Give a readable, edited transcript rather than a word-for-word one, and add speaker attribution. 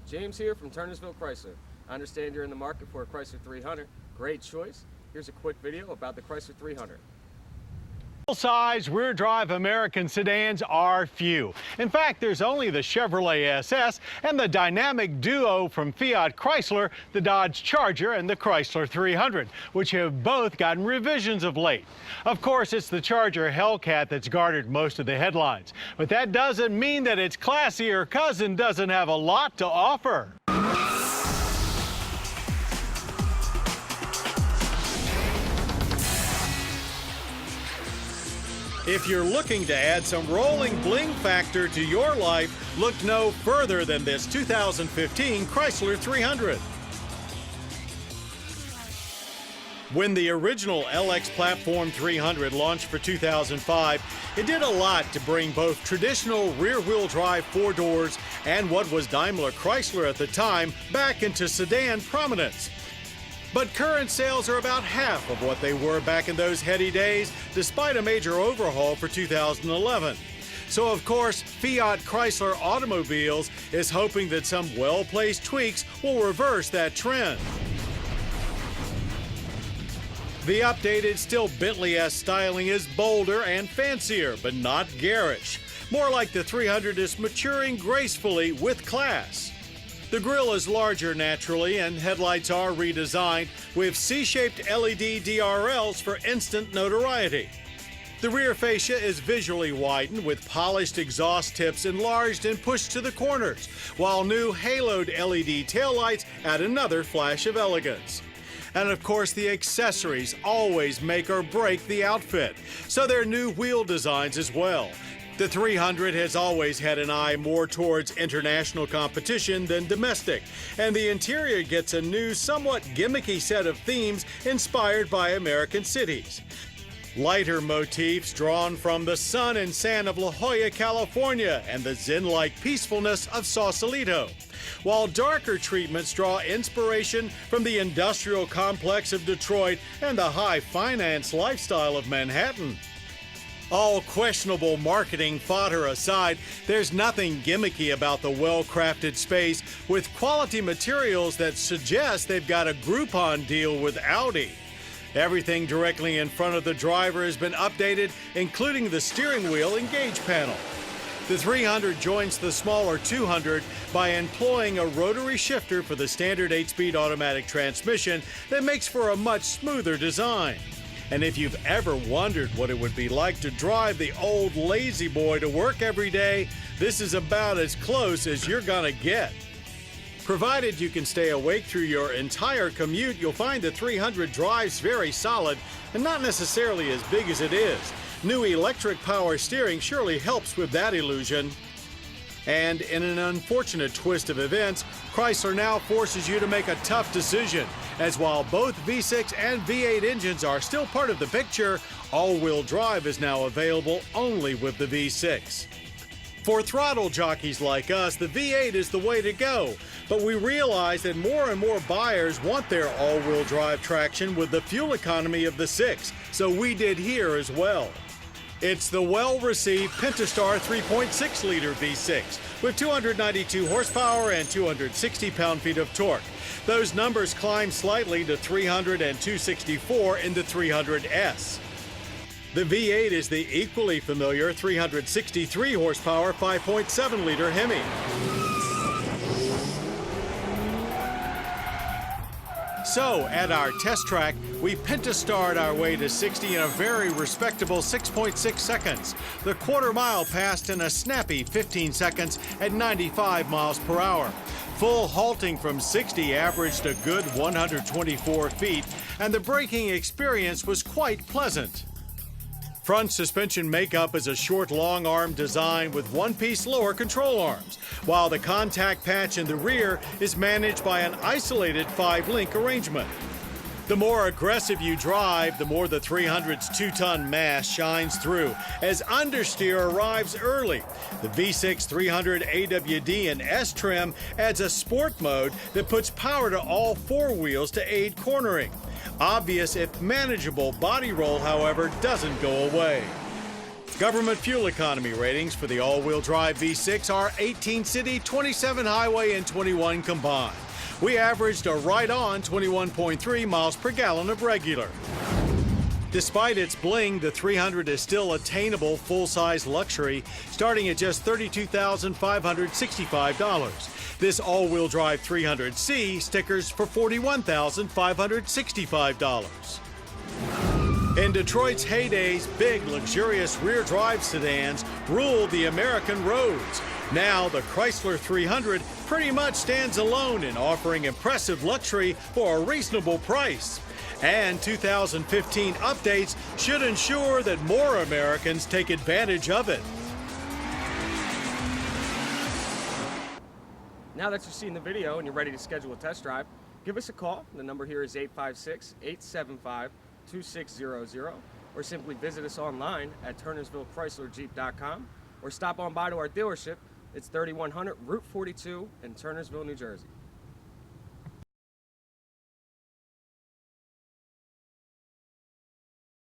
Speaker 1: James here from Turnersville, Chrysler. I understand you're in the market for a Chrysler 300. Great choice. Here's a quick video about the Chrysler 300.
Speaker 2: Full-size rear-drive American sedans are few. In fact, there's only the Chevrolet SS and the dynamic duo from Fiat Chrysler, the Dodge Charger and the Chrysler 300, which have both gotten revisions of late. Of course, it's the Charger Hellcat that's garnered most of the headlines. But that doesn't mean that its classier cousin doesn't have a lot to offer. If you're looking to add some rolling bling factor to your life, look no further than this 2015 Chrysler 300. When the original LX Platform 300 launched for 2005, it did a lot to bring both traditional rear-wheel drive four doors and what was Daimler Chrysler at the time back into sedan prominence. But current sales are about half of what they were back in those heady days, despite a major overhaul for 2011. So, of course, Fiat Chrysler Automobiles is hoping that some well-placed tweaks will reverse that trend. The updated, still Bentley-esque styling is bolder and fancier, but not garish. More like the 300 is maturing gracefully with class. The grille is larger naturally, and headlights are redesigned with C-shaped LED DRLs for instant notoriety. The rear fascia is visually widened with polished exhaust tips enlarged and pushed to the corners, while new haloed LED taillights add another flash of elegance. And of course, the accessories always make or break the outfit, so they're new wheel designs as well. The 300 has always had an eye more towards international competition than domestic, and the interior gets a new, somewhat gimmicky set of themes inspired by American cities. Lighter motifs drawn from the sun and sand of La Jolla, California, and the zen-like peacefulness of Sausalito, while darker treatments draw inspiration from the industrial complex of Detroit and the high finance lifestyle of Manhattan. All questionable marketing fodder aside, there's nothing gimmicky about the well-crafted space with quality materials that suggest they've got a Groupon deal with Audi. Everything directly in front of the driver has been updated, including the steering wheel and gauge panel. The 300 joins the smaller 200 by employing a rotary shifter for the standard 8-speed automatic transmission that makes for a much smoother design. And if you've ever wondered what it would be like to drive the old lazy boy to work every day, this is about as close as you're gonna get. Provided you can stay awake through your entire commute, you'll find the 300 drives very solid and not necessarily as big as it is. New electric power steering surely helps with that illusion. And in an unfortunate twist of events, Chrysler now forces you to make a tough decision, as while both V6 and V8 engines are still part of the picture, all-wheel drive is now available only with the V6. For throttle jockeys like us, the V8 is the way to go, but we realize that more and more buyers want their all-wheel drive traction with the fuel economy of the 6, so we did here as well. It's the well-received Pentastar 3.6-liter V6 with 292 horsepower and 260 pound-feet of torque. Those numbers climb slightly to 300 and 264 in the 300S. The V8 is the equally familiar 363 horsepower 5.7-liter Hemi. So, at our test track, we Pentastarred our way to 60 in a very respectable 6.6 seconds. The quarter mile passed in a snappy 15 seconds at 95 miles per hour. Full halting from 60 averaged a good 124 feet, and the braking experience was quite pleasant. Front suspension makeup is a short, long arm design with one-piece lower control arms, while the contact patch in the rear is managed by an isolated 5-link arrangement. The more aggressive you drive, the more the 300's 2-ton mass shines through as understeer arrives early. The V6 300 AWD and S trim adds a sport mode that puts power to all four wheels to aid cornering. Obvious if manageable body roll, however, doesn't go away. Government fuel economy ratings for the all-wheel drive V6 are 18 city, 27 highway, and 21 combined. We averaged a right-on 21.3 miles per gallon of regular. Despite its bling, the 300 is still attainable full-size luxury, starting at just $32,565. This all-wheel drive 300C stickers for $41,565. In Detroit's heydays, big, luxurious rear-drive sedans ruled the American roads. Now, the Chrysler 300 pretty much stands alone in offering impressive luxury for a reasonable price. And 2015 updates should ensure that more Americans take advantage of it.
Speaker 1: Now that you've seen the video and you're ready to schedule a test drive, give us a call. The number here is 856-875-2600, or simply visit us online at turnersvillechryslerjeep.com, or stop on by to our dealership. It's 3100 Route 42 in Turnersville, New Jersey.